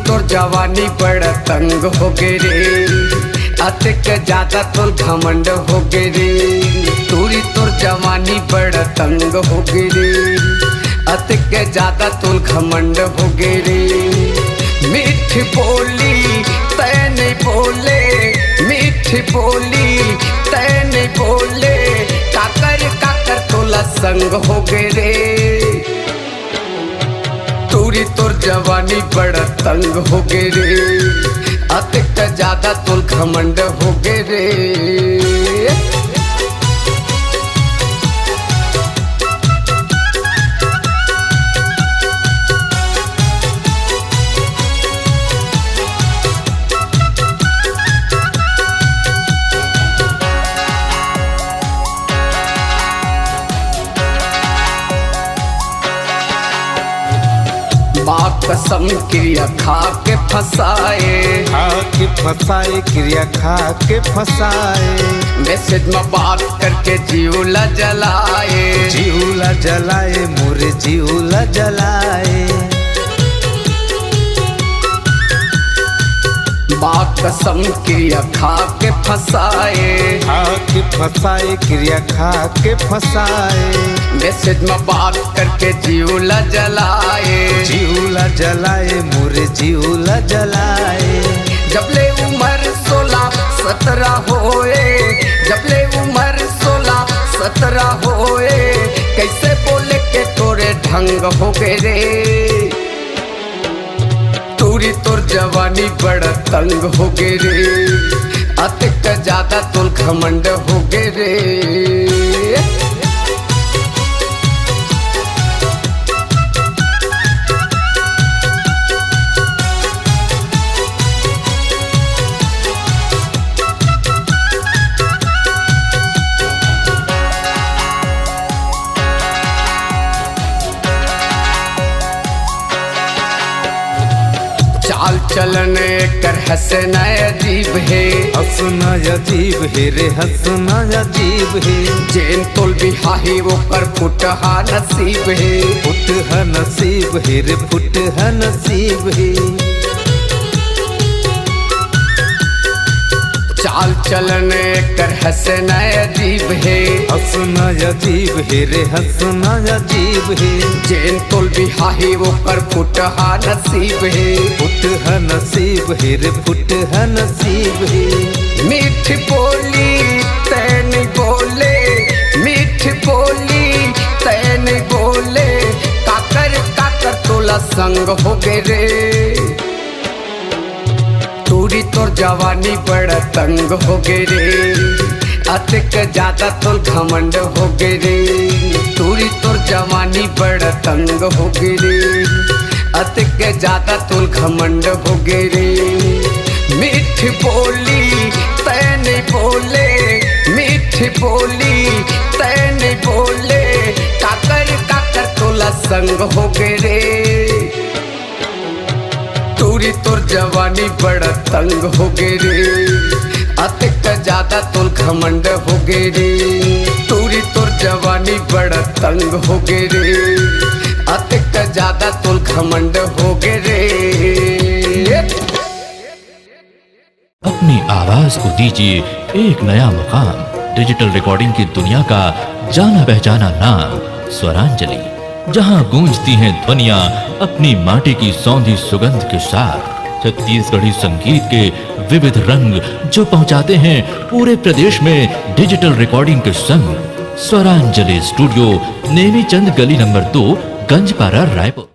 तोर जवानी बड़ा तंग हो गे रे, अतिक ज्यादा तोर घमंड हो गे रे। तूरी तोर जवानी बड़ा तंग हो गे रे, अतिक ज्यादा तोर घमंड हो गे रे। मीठी बोली तै नहीं बोले, मीठी बोली तै नहीं बोले, काकर काकर तोला संग हो गे रे। तूरी तोर जवानी बड़ा तंग हो गे रे, अतिक ज्यादा तोल घमंड हो गे रे। कसम क्रिया खा के फसाए, खा के फसाए, क्रिया खा के फसाए। मैसेज में बात करके जीवला जलाए, जीवला जलाए, मोरे जीवला जलाए। बात कसम क्रिया खा के फसाए, खा के फसाए, क्रिया खा के फसाए। मैसेज में बात करके जीवला जलाए, जीवला जलाए, मोरे जीवला जलाए। जबले उम्र 16-17 होए, जबले उम्र 16-17 होए, कैसे बोले के तोरे ढंग हो गए रे। तूरी तोर जवानी बड़ा तंग हो गे रे, अतिक ज्यादा तोल घमंड हो गे रे। चाल चलन कर हंसना अजीब है, हंसना अजीब है रे, हंसना अजीब है। जेन तोल बिहाही वो कर फुटहा नसीब है, फुटहा नसीब है रे, फुटहा नसीब है। चाल चलन कर हंसना अजीब है, हंसना अजीब है रे, हंसना अजीब है। जेन तोल बिहाही वो कर फुटहा नसीब है, फुटहा नसीब है रे, फुटहा नसीब है। मीठी बोली तै नहीं बोले, मीठी बोली तै नहीं बोले, काकर काकर तोला संग हो गे रे। तूरी तोर जवानी बड़ा तंग हो गे रे, अतिक ज्यादा तोल घमंड हो गे रे। तूरी तोर जवानी बड़ा तंग हो गे रे, अतिक ज्यादा तोल घमंड हो गे रे। मीठी बोली तै नहीं बोले, मीठी बोली तै नहीं बोले, काकर काकर तोला संग हो गे रे। तूरी तोर जवानी बड़ा तंग हो गे रे, अतिक ज्यादा तोल घमंड हो गे रे। तूरी तोर जवानी बड़ा तंग हो गे रे, अतिक ज्यादा तोल घमंड हो गे रे। अपनी आवाज को दीजिए एक नया मुकाम, डिजिटल रिकॉर्डिंग की दुनिया का जाना पहचाना नाम स्वरांजलि, जहां गूंजती हैं ध्वनियां अपनी माटी की सौंधी सुगंध के साथ। छत्तीसगढ़ी संगीत के विविध रंग जो पहुंचाते हैं पूरे प्रदेश में डिजिटल रिकॉर्डिंग के संग। स्वरांजलि स्टूडियो, नेमी चंद गली नंबर 2, गंजपारा, रायपुर।